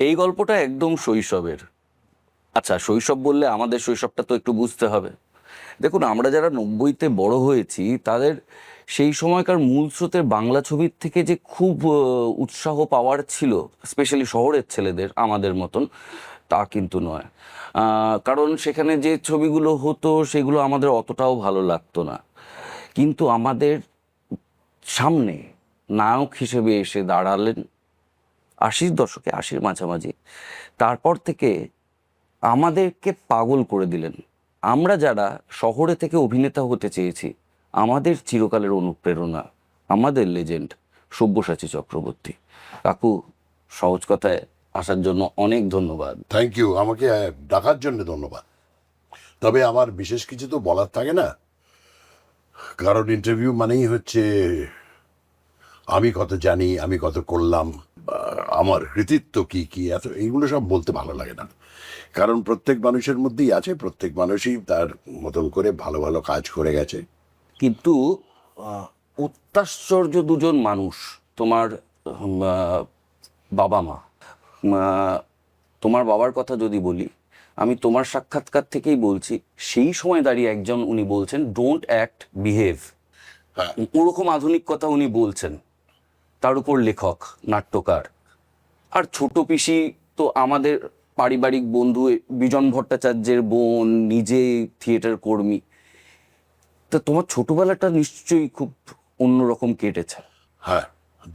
এই গল্পটা একদম শৈশবের। আচ্ছা, শৈশব বললে আমাদের শৈশবটা তো একটু বুঝতে হবে। দেখুন, আমরা যারা 90-তে বড় হয়েছি তাদের সেই সময়কার মূল স্রোতের বাংলা ছবির থেকে যে খুব উৎসাহ পাওয়ার ছিল, স্পেশালি শহরের ছেলেদের আমাদের মতন, তা কিন্তু নয়। কারণ সেখানে যে ছবিগুলো হতো সেগুলো আমাদের অতটাও ভালো লাগতো না। কিন্তু আমাদের সামনে নায়ক হিসেবে এসে দাঁড়ালেন 80-র দশকে, 80-র মাঝামাঝি। তারপর থেকে আমাদেরকে পাগল করে দিলেন। আমরা যারা শহরে থেকে অভিনেতা হতে চেয়েছি, আমাদের চিরকালের অনুপ্রেরণা, আমাদের লেজেন্ড সব্যসাচী চক্রবর্তী। কাকু, সহজ কথায় আসার জন্য অনেক ধন্যবাদ। থ্যাংক ইউ, আমাকে ডাকার জন্য ধন্যবাদ। তবে আমার বিশেষ কিছু তো বলার থাকে না, কারণ ইন্টারভিউ মানেই হচ্ছে আমি কত জানি, আমি কত করলাম, আমার কৃতিত্ব কি কি, এত এইগুলো সব বলতে ভালো লাগে না। কারণ প্রত্যেক মানুষের মধ্যেই আছে, প্রত্যেক মানুষই তার মতন করে ভালো ভালো কাজ করে গেছে। কিন্তু অত্যাশ্চর্য দুজন মানুষ, তোমার বাবা মা। তোমার বাবার কথা যদি বলি, আমি তোমার সাক্ষাৎকার থেকেই বলছি, সেই সময় দাঁড়িয়ে একজন উনি বলছেন ডোন্ট অ্যাক্ট, বিহেভ। হ্যাঁ, ওরকম আধুনিক কথা উনি বলছেন। তার উপর লেখক, নাট্যকার। আর ছোট পিসি তো আমাদের পারিবারিক বন্ধু, বিজন ভট্টাচার্যের বোন, নিজে থিয়েটার কর্মী। তা তোমার ছোটবেলাটা নিশ্চয়ই খুব অন্যরকম কেটেছে। হ্যাঁ,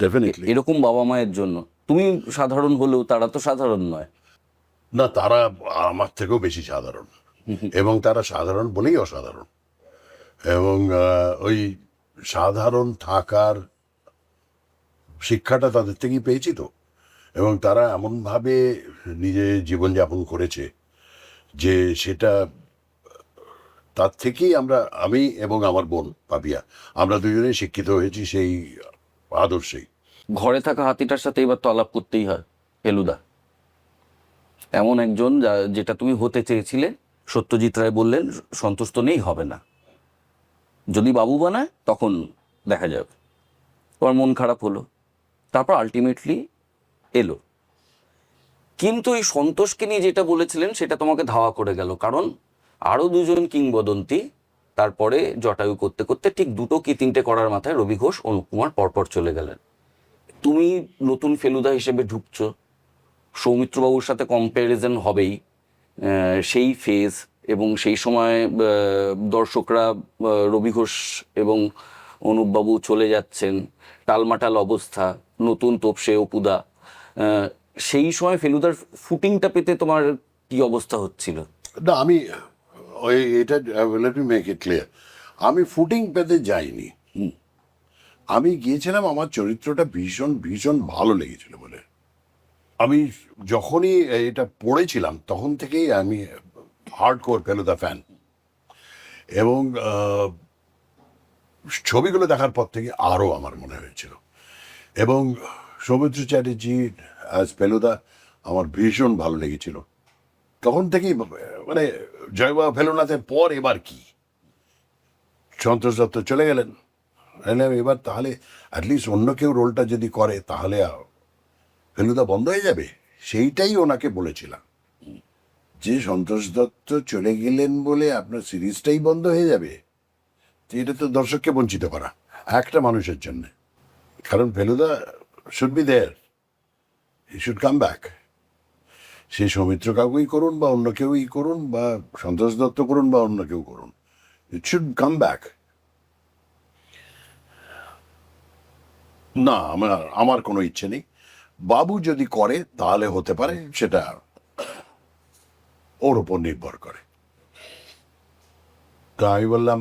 ডেফিনেটলি। এরকম বাবা মায়ের জন্য তুমি সাধারণ হলেও তারা তো সাধারণ নয়। না, তারা আমার থেকেও বেশি সাধারণ, এবং তারা সাধারণ বলেই অসাধারণ। এবং ওই সাধারণ থাকার শিক্ষাটা তাদের থেকেই পেয়েছি তো। এবং তারা এমনভাবে নিজে জীবনযাপন করেছে যে সেটা তার থেকেই আমি এবং আমার বোন পাপিয়া, আমরা দুজনেই শিক্ষিত হয়েছি সেই আদর্শেই। ঘরে থাকা হাতিটার সাথে এবার তো আলাপ করতেই হয়। ফেলুদা এমন একজন যেটা তুমি হতে চেয়েছিলে। সত্যজিৎ রায় বললেন সন্তুষ্ট নেই, হবে না, যদি বাবু বানায় তখন দেখা যাবে। তোমার মন খারাপ হলো, তারপর আলটিমেটলি এলো। কিন্তু এই সন্তোষকে নিয়ে যেটা বলেছিলেন সেটা তোমাকে ধাওয়া করে গেল, কারণ আরো দুজন কিংবদন্তি তারপরে জটায়ু করতে করতে ঠিক দুটো কি তিনটে করার মাথায় রবি ঘোষ, অনুপ কুমার পরপর চলে গেলেন। তুমি নতুন ফেলুদা হিসেবে ঢুকছো, সৌমিত্রবাবুর সাথে কম্প্যারিজন হবেই। সেই ফেজ এবং সেই সময় দর্শকরা রবি ঘোষ এবং অনুপবাবু চলে যাচ্ছেন, টালমাটাল অবস্থা, নতুন তোপসে অপুদা। সেই সময় ফেলুদার ফুটিংটা পেতে তোমার কি অবস্থা হচ্ছিল? না, আমি ওই এটা let me make it clear, আমি ফুটিং পেতে যাইনি। আমি গিয়েছিলাম আমার চরিত্রটা ভীষণ ভীষণ ভালো লেগেছিল বলে। আমি যখনই এটা পড়েছিলাম তখন থেকেই আমি হার্ডকোর ফেলুদা ফ্যান। এবং ছবিগুলো দেখার পর থেকে আরও আমার মনে হয়েছিল। এবং সৌমিত্র চ্যাটার্জি অ্যাজ ফেলুদা আমার ভীষণ ভালো লেগেছিল তখন থেকেই। মানে জয়বাবা ফেলুনাথের পর এবার কি, সন্তোষ দত্ত চলে গেলেন, এবার তাহলে অ্যাটলিস্ট অন্য কেউ রোলটা যদি করে তাহলে ফেলুদা বন্ধ হয়ে যাবে। সেইটাই ওনাকে বলেছিলাম যে সন্তোষ দত্ত চলে গেলেন বলে আপনার সিরিজটাই বন্ধ হয়ে যাবে, তো এটা তো দর্শককে বঞ্চিত করা একটা মানুষের জন্য। কারণ Feluda should be there, he should come back. সে সৌমিত্র কাকুই করুন বা অন্য কেউই করুন, বা সন্তোষ দত্ত করুন বা অন্য কেউ করুন, ইট শুড কাম ব্যাক। না, আমার কোনো ইচ্ছে নেই। বাবু যদি করে তাহলে হতে পারে, সেটা ওর উপর নির্ভর করে। তা আমি বললাম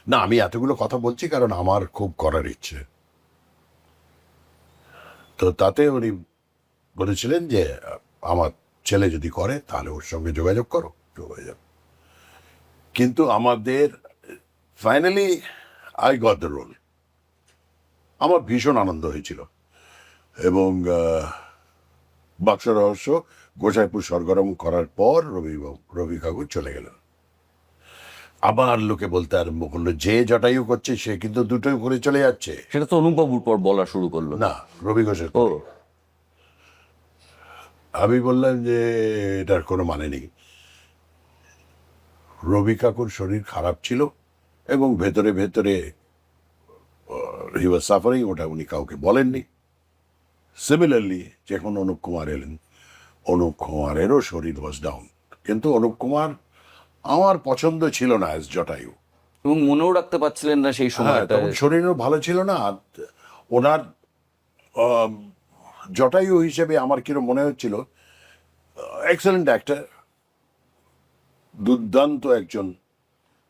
না, আমি এতগুলো কথা বলছি কারণ আমার খুব করার ইচ্ছে। তো তাতে উনি বলেছিলেন যে আমার ছেলে যদি করে তাহলে ওর সঙ্গে যোগাযোগ করো, যোগাযোগ। কিন্তু আমাদের finally I got the role. আমার ভীষণ আনন্দ হয়েছিল। এবং বাক্স রহস্য গোসাইপুর সরগরম করার পর রবি কাকু চলে গেলেন। আবার লোকে বলতে আরম্ভ করলো যে জটায়ু করছে সে কিন্তু দুটোই করে চলে যাচ্ছে। সেটা তো অনুপবাবুর পর বলা শুরু করলো। না, রবি ঘোষের ও, পরে। আমি বললাম যে এটার কোনো মানে নেই। রবি কাকুর শরীর খারাপ ছিল এবং ভেতরে ভেতরে হি ওয়াজ সাফারিং, ওটা উনি কাউকে বলেননি। সিমিলারলি যখন অনুপ কুমার এলেন, অনুপ কুমারেরও শরীর ওয়াজ ডাউন, কিন্তু অনুপ কুমার আমার পছন্দ ছিল না অ্যাজ জটায়ু। এবং মনেও রাখতে পারছিলেন না সেই হ্যাঁ, সময়টা। তখন শরীরও ভালো ছিল না। আর ওনার জটায়ু হিসেবে আমার কিরম মনে হচ্ছিল, এক্সেলেন্ট অ্যাক্টর, দুর্দান্ত একজন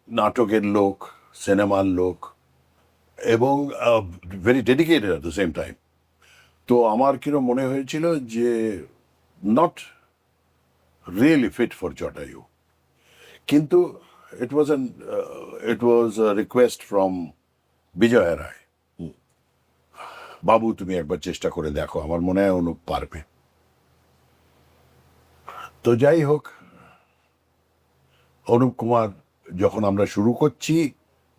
নাটকের লোক, সিনেমার লোক, এবং very dedicated at the same time. তো আমার কিরম মনে হয়েছিল যে not really fit for Jatayu. কিন্তু ইট ওয়াজ রিকোয়েস্ট ফ্রম বিজয় রায়, বাবু তুমি একবার চেষ্টা করে দেখো, আমার মনে হয় অনুপ পারবে। তো যাই হোক, অনুপ কুমার যখন আমরা শুরু করছি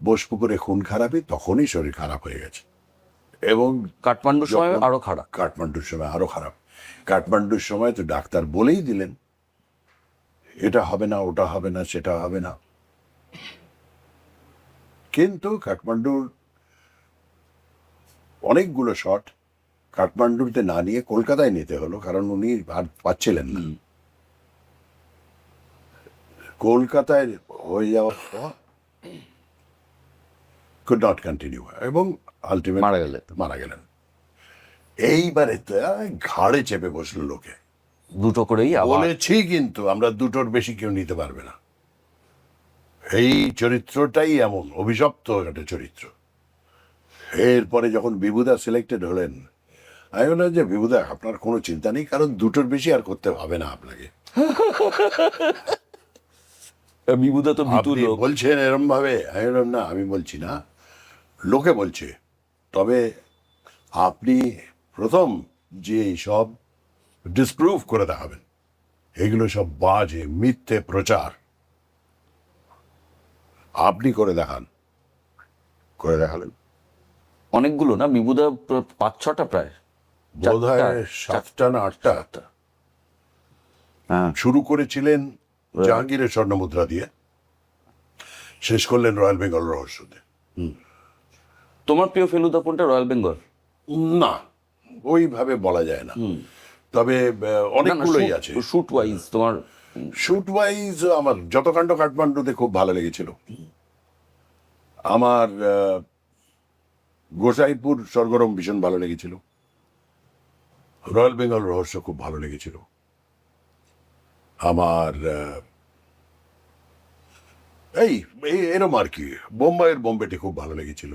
বোসপুকুরে খুন খারাপি, তখনই শরীর খারাপ হয়ে গেছে। এবং কাঠমান্ডুর সময় যখন- আরো খারাপ। কাঠমান্ডুর সময় আরো খারাপ। কাঠমান্ডুর সময় তো ডাক্তার বলেই দিলেন এটা হবে না, ওটা হবে না, সেটা হবে না। কিন্তু কাঠমান্ডুর অনেকগুলো শট কাঠমান্ডুতে না নিয়ে কলকাতায় নিতে হলো, কারণ উনি আর পাচ্ছিলেন না। কলকাতায় হয়ে যাওয়ার পর could not continue, এবং আলটিমেট মারা গেলেন। এইবারে তো ঘাড়ে চেপে বসলো লোকে, দুটো করেই আবার। বলেছি কিন্তু আমরা দুটোর বেশি কেউ নিতে পারবে না। এই চরিত্রটাই এমন অভিশপ্ত একটা চরিত্র। এরপরে যখন বিভুদা সিলেক্টেড হলেন, আমি বললাম যে বিভুদা আপনার কোনো চিন্তা নেই, কারণ দুটোর বেশি আর করতে হবে না আপনাকে। বিভুদা তো ভীতু আপনি লোক। বলছেন এরম ভাবে, আমি বললাম না, আমি বলছি না, লোকে বলছে। তবে আপনি প্রথম যে সব ডিসপ্রুভ করে দেখাবেন, এগুলো সব বাজে মিথ্যে প্রচার, আপনি করে দেখান। করে দেখালেন। অনেকগুলো না, বিভুদা 5-6টা প্রায়। বোধ হয় 7টা না 8টা। হ্যাঁ, শুরু করেছিলেন জাহাঙ্গীরের স্বর্ণমুদ্রা দিয়ে, শেষ করলেন রয়্যাল বেঙ্গল রহস্য দিয়ে। তোমার প্রিয় ফেলুদা কোনটা, রয়্যাল বেঙ্গল? না, ওইভাবে বলা যায় না, তবে অনেকগুলোই আছে। শুট ওয়াইজ তোমার? শুট ওয়াইজ আমার যতকাণ্ড কাঠমান্ডুতে খুব ভালো লেগেছিল। আমার গোসাইপুর স্বর্গরম ভীষণ ভালো লেগেছিল। রয়্যাল বেঙ্গল রহস্য খুব ভালো লেগেছিল। আমার এই এরম আর কি, বোম্বাইয়ের বোম্বেটি খুব ভালো লেগেছিল।